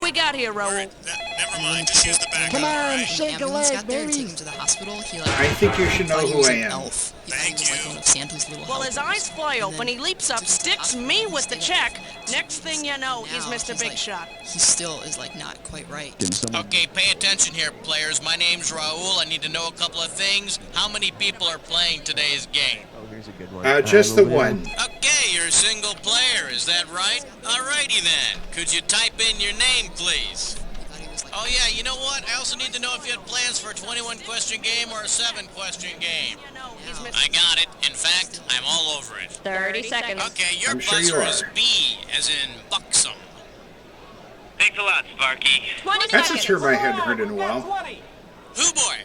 we got here, Raoul? Never mind, just use the back. Come on, right? shake a leg, baby. Take him to the hospital. He, I think you should know who I am. Thank you. One of Santa's little Well, his helpers. eyes fly open, he leaps up, took him to the sticks hospital, me and with the stayed there. check. Next thing you know, he's Now, Mr. Big like, Shot. He still is like not quite right. Okay, pay attention here, players. My name's Raoul. I need to know a couple of things. How many people are playing today's game? Oh, here's a good one. Just the one. Okay, you're a single player. Is that right? Alrighty then. Could you type in your name, please? Oh yeah, you know what? I also need to know if you had plans for a 21-question game or a 7-question game. You know, he's Mr. I got it. In fact, I'm all over it. 30 seconds. Okay, your I'm sure you buzzer is are. B, as in buxom. Thanks a lot, Sparky. 20 That's a seconds. term I hadn't heard in a while. Hoo boy,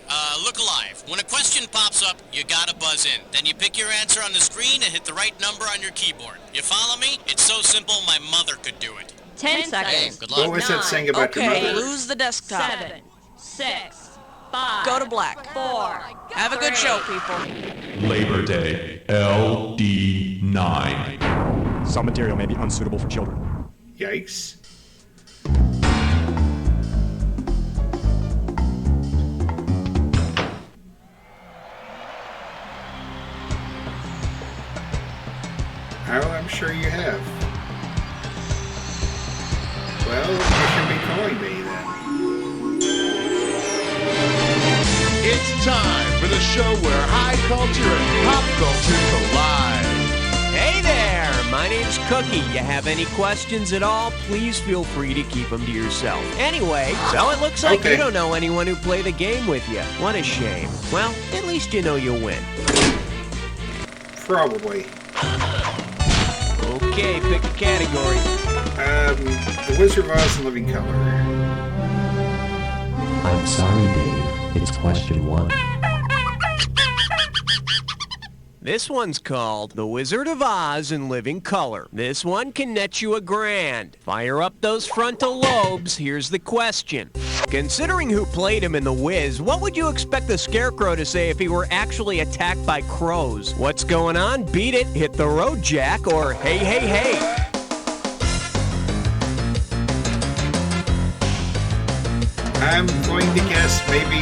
look alive. When a question pops up, you gotta buzz in. Then you pick your answer on the screen and hit the right number on your keyboard. You follow me? It's so simple my mother could do it. 10 Hey, seconds. good What luck. was that saying about your Okay, mother? lose the desktop. 7, 6, 5. Go to black. 4. Have a good show, people. Labor Day, LD9. Some material may be unsuitable for children. Yikes. Oh, I'm sure you have. Well, you should be calling me then. It's time for the show where high culture and pop culture collide. Hey there, my name's Cookie. You have any questions at all, please feel free to keep them to yourself. Anyway, so it looks like Okay. you don't know anyone who play the game with you. What a shame. Well, at least you know you'll win. Probably. Okay, pick a category. The Wizard of Oz in Living Color. I'm sorry, Dave. It's question 1. This one's called The Wizard of Oz in Living Color. This one can net you $1,000. Fire up those frontal lobes. Here's the question. Considering who played him in The Wiz, what would you expect the Scarecrow to say if he were actually attacked by crows? What's going on? Beat it, hit the road, Jack, or hey, hey, hey. I'm going to guess maybe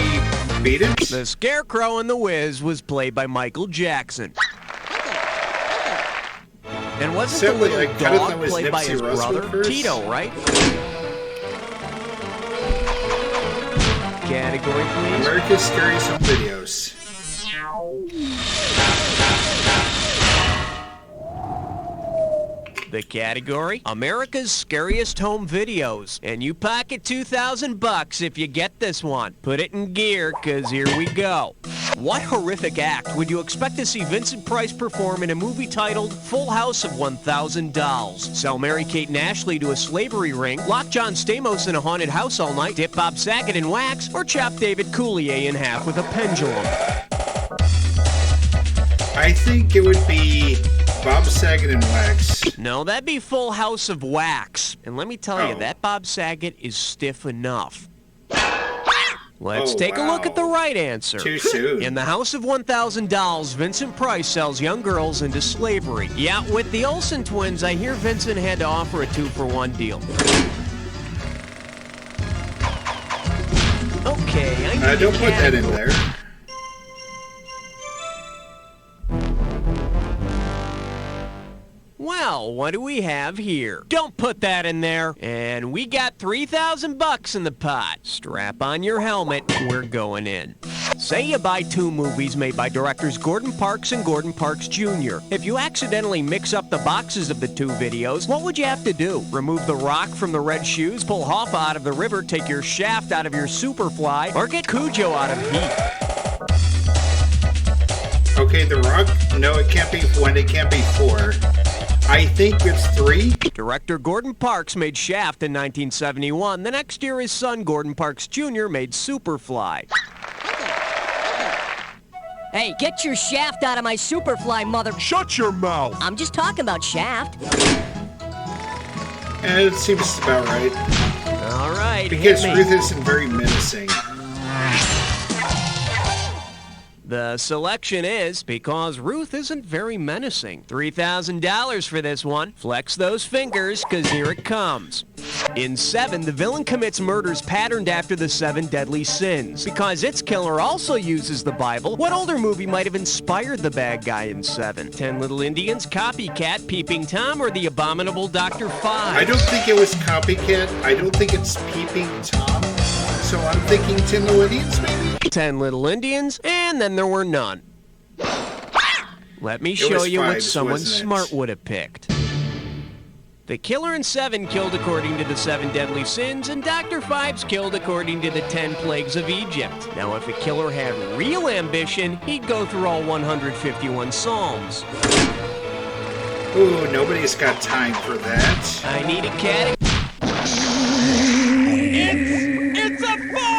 Beat It? The Scarecrow in The Wiz was played by Michael Jackson. And wasn't the Simply, little I kinda thought it dog was played by Nipsey his Russell brother? first. Tito, right? Category, please. America's Scariest Home Videos. The category, America's Scariest Home Videos. And you pocket $2,000 if you get this one. Put it in gear, cause here we go. What horrific act would you expect to see Vincent Price perform in a movie titled Full House of 1,000 Dolls? Sell Mary-Kate and Ashley to a slavery ring, lock John Stamos in a haunted house all night, dip Bob Saget in wax, or chop David Coulier in half with a pendulum? I think it would be Bob Saget and Wax. No, that'd be Full House of Wax. And let me tell you, Oh. that Bob Saget is stiff enough. Let's Oh, take a look wow. at the right answer. Too soon. In the House of 1,000 Dolls, Vincent Price sells young girls into slavery. Yeah, with the Olsen twins, I hear Vincent had to offer a 2-for-1 deal. Okay, I need Don't a put that in category. there. Well, what do we have here? Don't put that in there. And we got $3,000 in the pot. Strap on your helmet. We're going in. Say you buy 2 movies made by directors Gordon Parks and Gordon Parks Jr. If you accidentally mix up the boxes of the 2 videos, what would you have to do? Remove the rock from the red shoes, pull Hoffa out of the river, take your shaft out of your Superfly, or get Cujo out of Heat? Okay, The Rock? No, it can't be 1, it can't be 4. I think it's 3. Director Gordon Parks made Shaft in 1971. The next year, his son, Gordon Parks Jr., made Superfly. Hey, get your Shaft out of my Superfly, mother... Shut your mouth! I'm just talking about Shaft. It seems about right. All right, Because hit me. Ruth isn't very menacing. The selection is because Ruth isn't very menacing. $3,000 for this one. Flex those fingers, because here it comes. In 7, the villain commits murders patterned after the 7 deadly sins. Because its killer also uses the Bible, what older movie might have inspired the bad guy in 7? 10 Little Indians, Copycat, Peeping Tom, or the abominable Dr. Five? I don't think it was Copycat. I don't think it's Peeping Tom. So I'm thinking 10 Little Indians, maybe? 10 Little Indians, and then there were none. Let me show you what someone smart would have picked. The killer in 7 killed according to the 7 deadly sins, and Dr. Fives killed according to the 10 plagues of Egypt. Now, if a killer had real ambition, he'd go through all 151 psalms. Ooh, nobody's got time for that. I need a cat. It's a 5!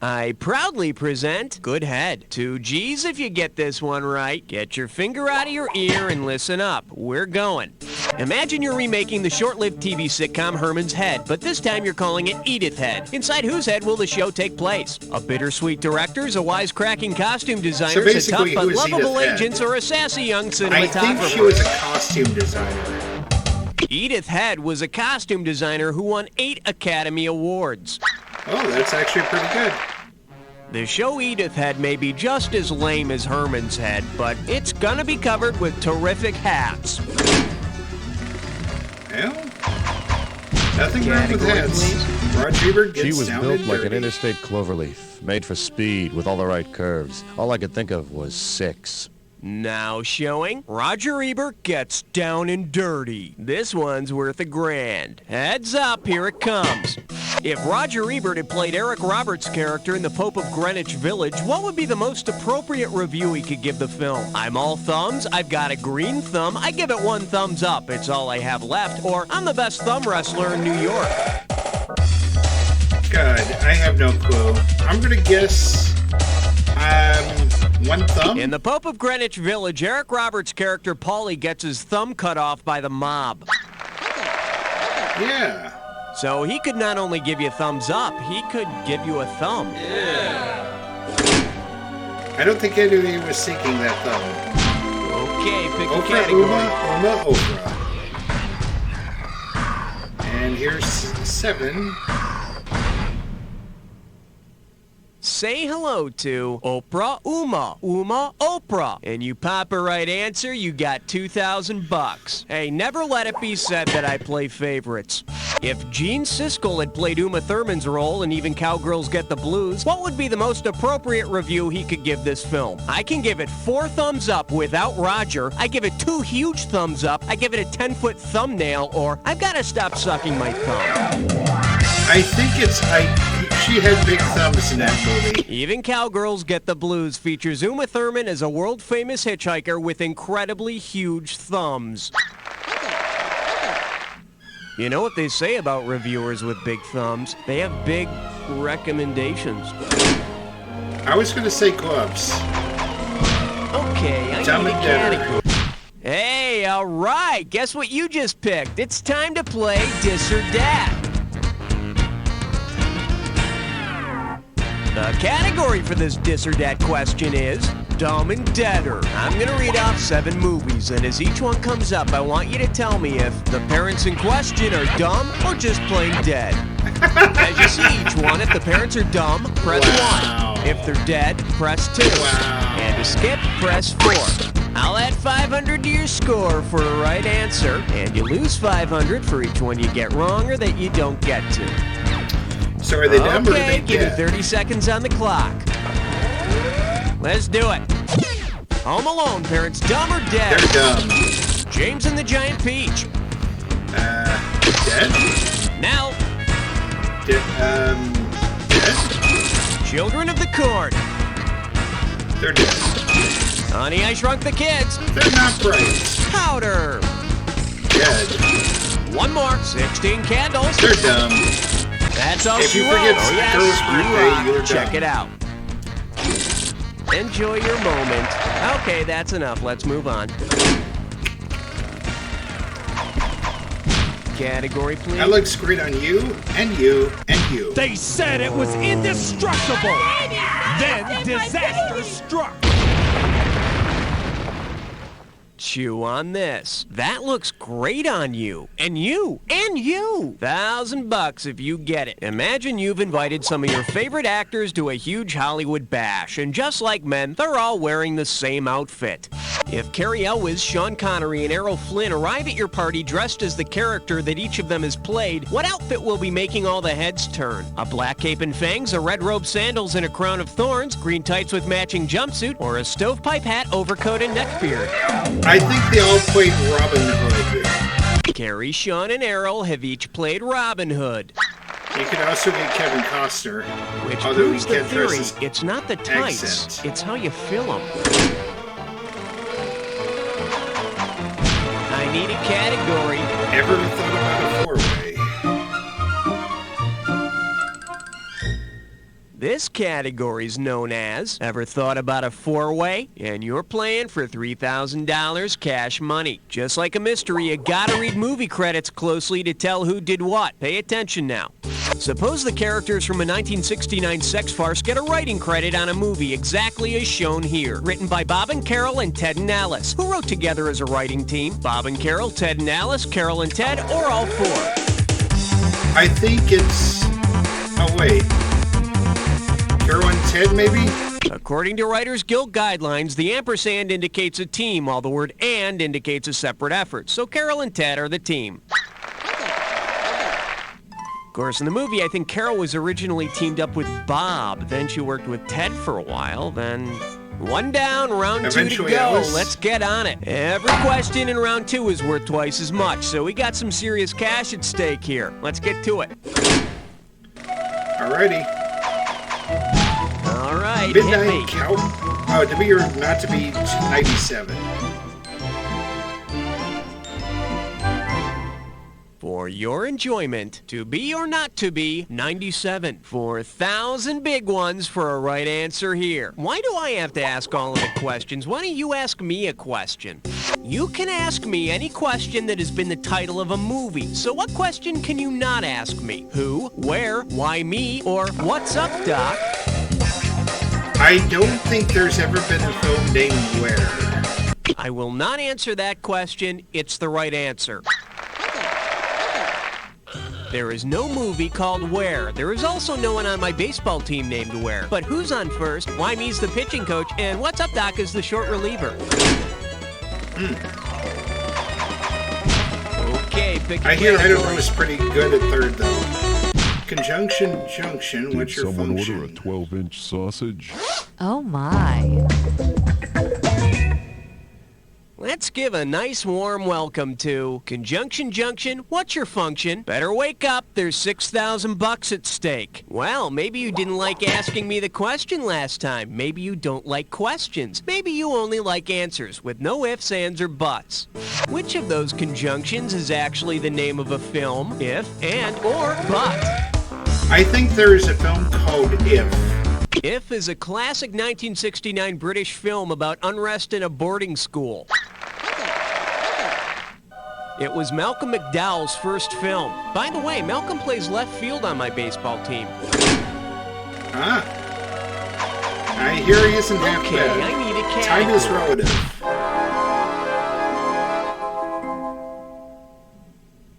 I proudly present Good Head. 2 G's if you get this one right. Get your finger out of your ear and listen up. We're going. Imagine you're remaking the short-lived TV sitcom Herman's Head, but this time you're calling it Edith Head. Inside whose head will the show take place? A bittersweet directors, a wisecracking costume designers, a tough but lovable agents, or a sassy young cinematographer? I think she was a costume designer. Edith Head was a costume designer who won 8 Academy Awards. Oh, that's actually pretty good. The show Edith Head may be just as lame as Herman's Head, but it's gonna be covered with terrific hats. Well, nothing wrong with hats. Roger Ebert gets She was down built and like an dirty. interstate cloverleaf, made for speed with all the right curves. All I could think of was 6. Now showing, Roger Ebert gets down and dirty. This one's worth $1,000. Heads up, here it comes. If Roger Ebert had played Eric Roberts' character in The Pope of Greenwich Village, what would be the most appropriate review he could give the film? I'm all thumbs, I've got a green thumb, I give it 1 thumbs up, it's all I have left, or I'm the best thumb wrestler in New York. God, I have no clue. I'm gonna guess, 1 thumb? In The Pope of Greenwich Village, Eric Roberts' character Paulie gets his thumb cut off by the mob. Yeah. So he could not only give you a thumbs up, he could give you a thumb. I don't think anybody was seeking that thumb. Okay, pick a Oprah, category. Oprah. And here's 7. Say hello to Oprah Uma Oprah. And you pop a right answer, you got $2,000. Hey, never let it be said that I play favorites. If Gene Siskel had played Uma Thurman's role in Even Cowgirls Get the Blues, what would be the most appropriate review he could give this film? I can give it 4 thumbs up without Roger. I give it 2 huge thumbs up. I give it a 10-foot thumbnail, or I've got to stop sucking my thumb. I think she had big thumbs in that movie. Even Cowgirls Get the Blues features Uma Thurman as a world-famous hitchhiker with incredibly huge thumbs. You know what they say about reviewers with big thumbs? They have big recommendations. I was going to say gloves. Okay, I Dumb need a and Deader. category. Hey, all right. Guess what you just picked? It's time to play Dis or Dat. The category for this Dis or Dat question is Dumb and Deader. I'm going to read off 7 movies, and as each one comes up, I want you to tell me if the parents in question are dumb or just plain dead. As you see each one, if the parents are dumb, press 1. If they're dead, press 2. And to skip, press 4. I'll add 500 to your score for a right answer, and you lose 500 for each one you get wrong or that you don't get to. So are they dumb or are they Okay, give me dead? 30 seconds on the clock. Let's do it. Home Alone, parents dumb or dead? They're dumb. James and the Giant Peach. Dead? Now, Dead? Children of the Corn. They're dead. Honey, I Shrunk the Kids. They're not bright. Powder. Dead. One more. 16 Candles. They're dumb. That's all If she you wrote. forget Oh, yes, Girl's you Birthday, rock. you're Check dumb. it out. Enjoy your moment. Okay, that's enough. Let's move on. Category, please. That looks great on you, and you, and you. They said it was indestructible. Then disaster struck. Chew on this. That looks great on you. And you. And you. $1,000 if you get it. Imagine you've invited some of your favorite actors to a huge Hollywood bash, and just like men, they're all wearing the same outfit. If Cary Elwes, Sean Connery, and Errol Flynn arrive at your party dressed as the character that each of them has played, what outfit will be making all the heads turn? A black cape and fangs, a red robe, sandals, and a crown of thorns, green tights with matching jumpsuit, or a stovepipe hat, overcoat, and neckbeard? I think they all played Robin Hood. Cary, Sean, and Errol have each played Robin Hood. You could also get Kevin Costner. Which although proves he the can't dress theory, as it's not the tights, accent. it's how you fill them. I need a category. Ever thought about a four-way? This category's known as Ever Thought About a Four-Way? And you're playing for $3,000 cash money. Just like a mystery, you gotta read movie credits closely to tell who did what. Pay attention now. Suppose the characters from a 1969 sex farce get a writing credit on a movie exactly as shown here. Written by Bob and Carol and Ted and Alice. Who wrote together as a writing team? Bob and Carol, Ted and Alice, Carol and Ted, or all four? I think it's... Oh, wait. Carol and Ted, maybe? According to Writers Guild guidelines, the ampersand indicates a team, while the word and indicates a separate effort. So Carol and Ted are the team. Of course, in the movie, I think Carol was originally teamed up with Bob. Then she worked with Ted for a while. Then one down, round Eventually, 2 to go. Alice. Let's get on it. Every question in round 2 is worth twice as much, so we got some serious cash at stake here. Let's get to it. Alrighty. All right, hit me. Midnight Cow... Oh, to be or not to be, 97. For your enjoyment, to be or not to be, 97. 4,000 big ones for a right answer here. Why do I have to ask all of the questions? Why don't you ask me a question? You can ask me any question that has been the title of a movie. So what question can you not ask me? Who, where, why me, or what's up, Doc? I don't think there's ever been a film named Where. I will not answer that question. It's the right answer. There is no movie called Where. There is also no one on my baseball team named Where. But who's on first? Why me's the pitching coach, and what's up, Doc, is the short reliever. Okay, pick a I hear category. Idaho is pretty good at third, though. Conjunction Junction, what's your Someone function? order a 12-inch sausage? Oh my. Let's give a nice warm welcome to Conjunction Junction. What's your function? Better wake up. There's $6,000 at stake. Well, maybe you didn't like asking me the question last time. Maybe you don't like questions. Maybe you only like answers with no ifs, ands, or buts. Which of those conjunctions is actually the name of a film? If, and, or, but? I think there is a film called If. If is a classic 1969 British film about unrest in a boarding school. It was Malcolm McDowell's first film. By the way, Malcolm plays left field on my baseball team. Ah. I hear he isn't half Okay, bad. I need a category. Time is relative.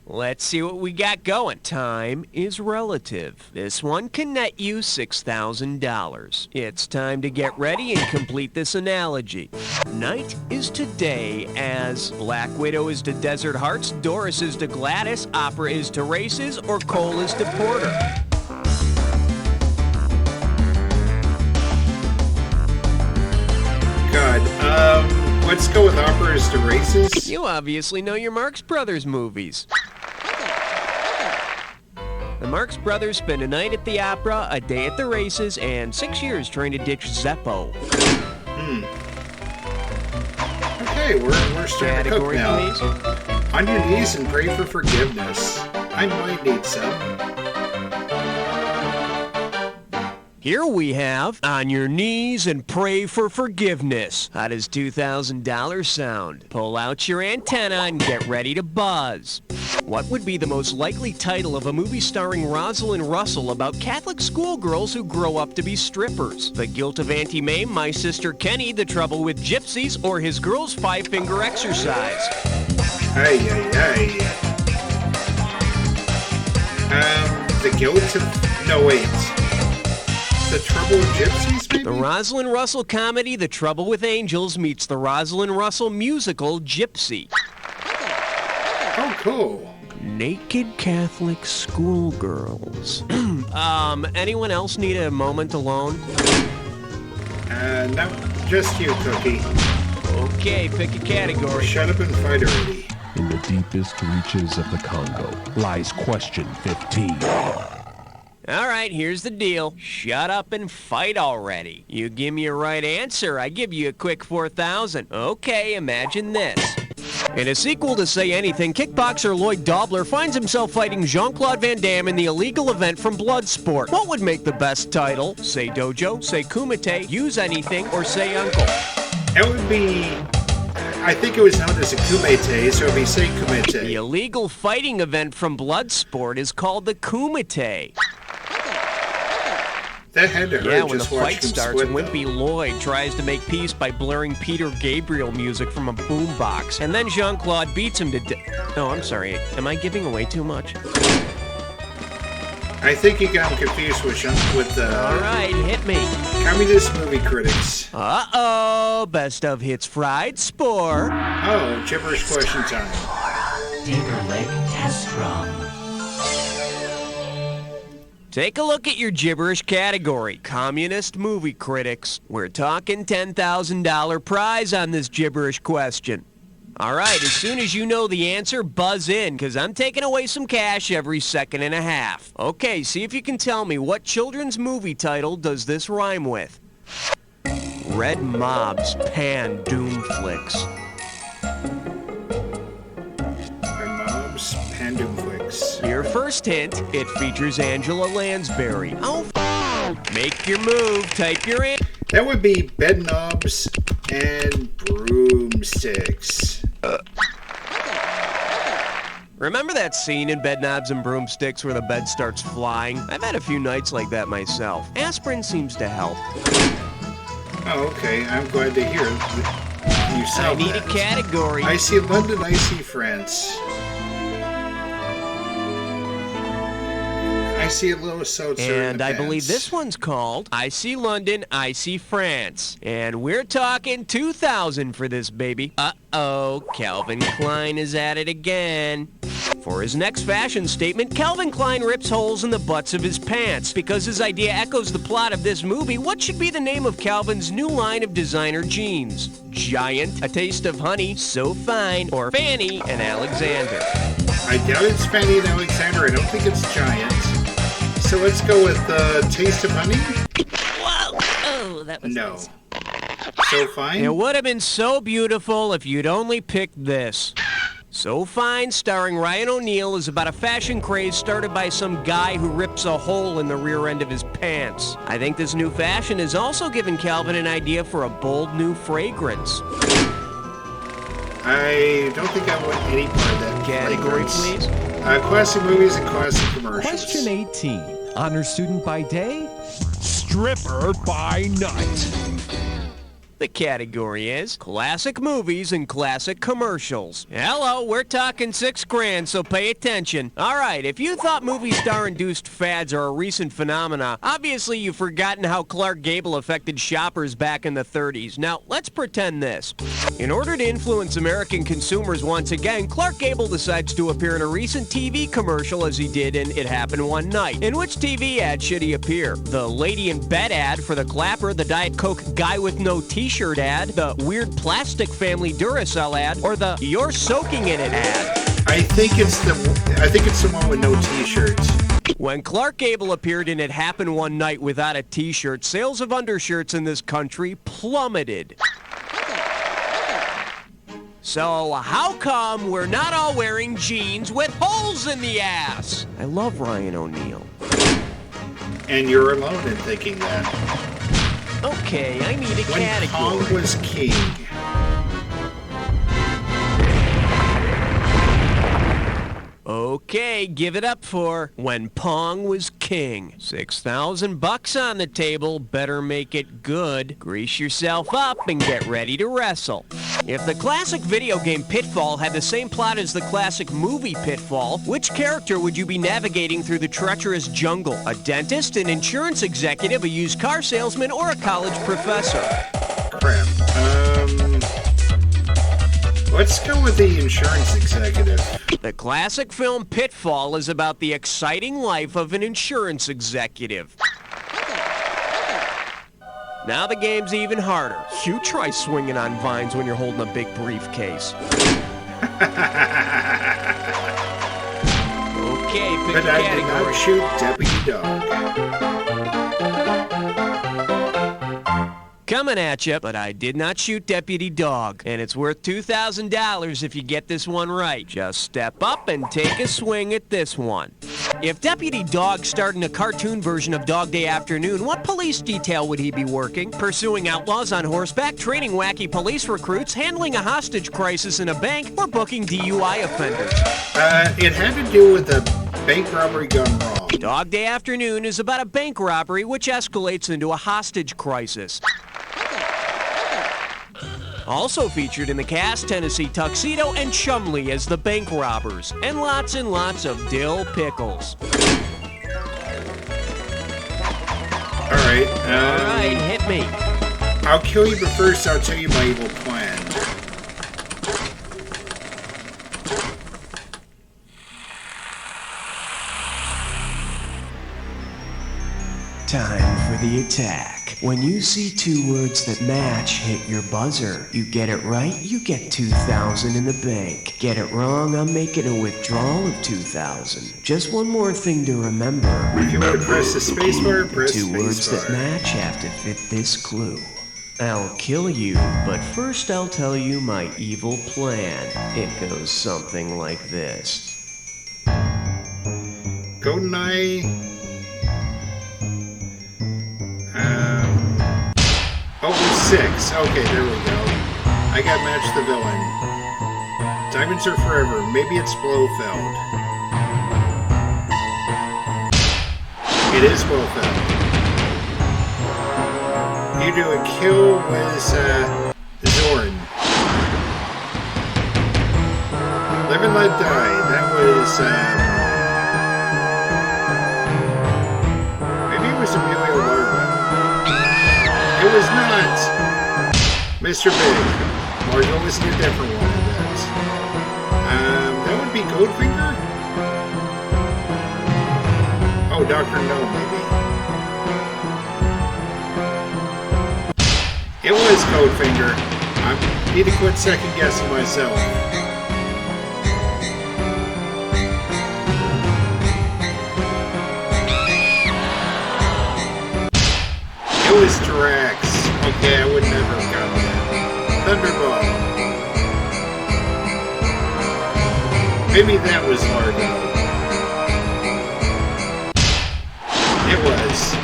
Let's see what we got going. Time is relative. This one can net you $6,000. It's time to get ready and complete this analogy. Night is to day as Black Widow is to Desert Hearts, Doris is to Gladys, Opera is to Races, or Cole is to Porter. God, let's go with Opera is to Races. You obviously know your Marx Brothers movies. The Marx Brothers spend a night at the opera, a day at the races, and 6 years trying to ditch Zeppo. Okay, we're starting to cook Category, now. please. On your knees and pray for forgiveness. I might need some. Here we have On Your Knees and Pray for Forgiveness. How does $2,000 sound? Pull out your antenna and get ready to buzz. What would be the most likely title of a movie starring Rosalind Russell about Catholic schoolgirls who grow up to be strippers? The Guilt of Auntie Mame, My Sister Kenny, The Trouble with Gypsies, or His Girl's Five-Finger Exercise? Ay, ay, ay. The Guilt of... No, wait. The Trouble with Gypsies, maybe? The Rosalind Russell comedy The Trouble with Angels meets the Rosalind Russell musical Gypsy. Oh, cool. Naked Catholic schoolgirls. Anyone else need a moment alone? No, just you, Cookie. Okay, pick a category. Shut up and fight already. In the deepest reaches of the Congo lies question 15. All right, here's the deal. Shut up and fight already. You give me a right answer, I give you a quick 4,000. Okay, imagine this. In a sequel to Say Anything, kickboxer Lloyd Dobler finds himself fighting Jean-Claude Van Damme in the illegal event from Bloodsport. What would make the best title? Say Dojo, Say Kumite, Use Anything, or Say Uncle? That would be... I think it was known as a kumite, so it would be Say Kumite. The illegal fighting event from Bloodsport is called the Kumite. That had to hurt. Yeah, when the just fight watching him starts, split, Wimpy Lloyd tries to make peace by blaring Peter Gabriel music from a boombox. And then Jean-Claude beats him to death. Oh, I'm sorry. Am I giving away too much? I think you got him confused with All right, hit me. communist movie critics. Uh-oh. Best of Hits Fried Spore. Oh, gibberish question time. Tinker Leg Test Drum. Take a look at your gibberish category. Communist movie critics. We're talking $10,000 prize on this gibberish question. All right, as soon as you know the answer, buzz in, because I'm taking away some cash every second and a half. Okay, see if you can tell me what children's movie title does this rhyme with? Red Mob's Pan Doom Flicks. My mom's Pandum Flicks. Your first hint, it features Angela Lansbury. Oh, make your move, type your answer. That would be bed knobs and broomsticks. Remember that scene in Bedknobs and Broomsticks where the bed starts flying? I've had a few nights like that myself. Aspirin seems to help. Oh, okay. I'm glad to hear you sell I need that. a category. I see London, I see France. I see a little seltzer And I believe this one's called I See London, I See France. And we're talking 2,000 for this baby. Uh-oh, Calvin Klein is at it again. For his next fashion statement, Calvin Klein rips holes in the butts of his pants. Because his idea echoes the plot of this movie, what should be the name of Calvin's new line of designer jeans? Giant, A Taste of Honey, So Fine, or Fanny and Alexander? I doubt it's Fanny and Alexander. I don't think it's Giant. So let's go with Taste of Honey? Whoa! Oh, that was No. nice. So Fine? It would have been so beautiful if you'd only picked this. So Fine, starring Ryan O'Neal, is about a fashion craze started by some guy who rips a hole in the rear end of his pants. I think this new fashion has also given Calvin an idea for a bold new fragrance. I don't think I want any part of that. Category, fragrance. please. Classic movies and classic commercials. Question 18. Honor student by day, stripper by night. The category is classic movies and classic commercials. Hello, we're talking $6,000, so pay attention. All right, if you thought movie star-induced fads are a recent phenomena, obviously you've forgotten how Clark Gable affected shoppers back in the 30s. Now, let's pretend this. In order to influence American consumers once again, Clark Gable decides to appear in a recent TV commercial as he did in It Happened One Night. In which TV ad should he appear? The Lady in Bed ad for the Clapper, the Diet Coke Guy with No T-shirt ad, the Weird Plastic Family Duracell ad, or the You're Soaking in It ad? I think it's the one with no T-shirts. When Clark Gable appeared in It Happened One Night without a T-shirt, sales of undershirts in this country plummeted. So how come we're not all wearing jeans with holes in the ass? I love Ryan O'Neal. And you're alone in thinking that. Okay, I need a When category. Kong was king. Okay, give it up for When Pong Was King. $6,000 on the table, better make it good. Grease yourself up and get ready to wrestle. If the classic video game Pitfall had the same plot as the classic movie Pitfall, which character would you be navigating through the treacherous jungle? A dentist, an insurance executive, a used car salesman, or a college professor? Crap. Let's go with the insurance executive. The classic film Pitfall is about the exciting life of an insurance executive. Now the game's even harder. You try swinging on vines when you're holding a big briefcase. Okay, pick But a I did category. not shoot Deputy Dog. Coming at you, but I did not shoot Deputy Dog. And it's worth $2,000 if you get this one right. Just step up and take a swing at this one. If Deputy Dog starred in a cartoon version of Dog Day Afternoon, what police detail would he be working? Pursuing outlaws on horseback, training wacky police recruits, handling a hostage crisis in a bank, or booking DUI offenders? It had to do with the bank robbery gone wrong. Dog Day Afternoon is about a bank robbery which escalates into a hostage crisis. Also featured in the cast, Tennessee Tuxedo and Chumley as the bank robbers, and lots of dill pickles. Alright, Alright, hit me. I'll kill you, but first I'll tell you my evil plan. Time for the attack. When you see two words that match, hit your buzzer. You get it right, you get $2,000 in the bank. Get it wrong, I'm making a withdrawal of $2,000. Just one more thing to remember. If you want to press the spacebar, The press two words that spacebar. match have to fit this clue. I'll kill you, but first I'll tell you my evil plan. It goes something like this. GoldenEye. Oh, 6. Okay, there we go. I got Match the Villain. Diamonds are forever. Maybe it's Blofeld. It is Blofeld. You do a kill with Zorn. Live and Let Die. That was maybe it was Emilio Largo. It was not Mr. Big. Margo was in a different one of those. That would be Goldfinger? Oh, Dr. No, maybe. It was Goldfinger. I need to quit second guessing myself. It was Drax. Okay, I would never have gotten that. Thunderball. Maybe that was Largo. It was.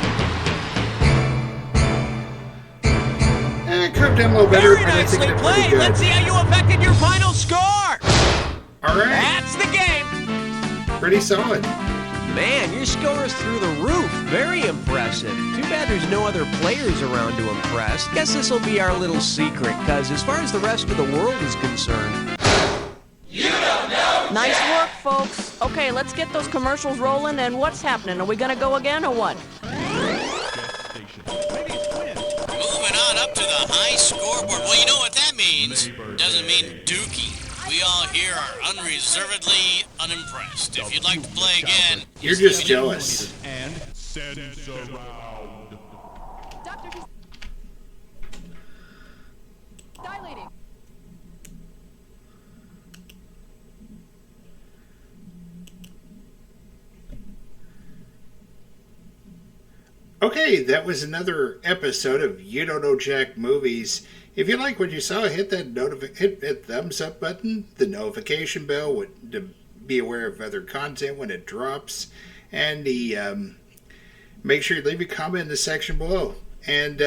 It could have done a little better, Very but I think nicely they're pretty played. good. Let's see how you affected your final score. Alright, That's the game. pretty solid. Man, your score is through the roof. Very impressive. Too bad there's no other players around to impress. Guess this will be our little secret, because as far as the rest of the world is concerned... Nice work, folks. Okay, let's get those commercials rolling, and what's happening? Are we gonna go again, or what? Moving on up to the high scoreboard. Well, you know what that means. Doesn't mean dookie. We all here are unreservedly unimpressed. If you'd like to play again... You're just jealous. And send around. Dilating. Okay, that was another episode of You Don't Know Jack Movies. If you like what you saw, hit that hit that thumbs up button, the notification bell to be aware of other content when it drops, and make sure you leave a comment in the section below. And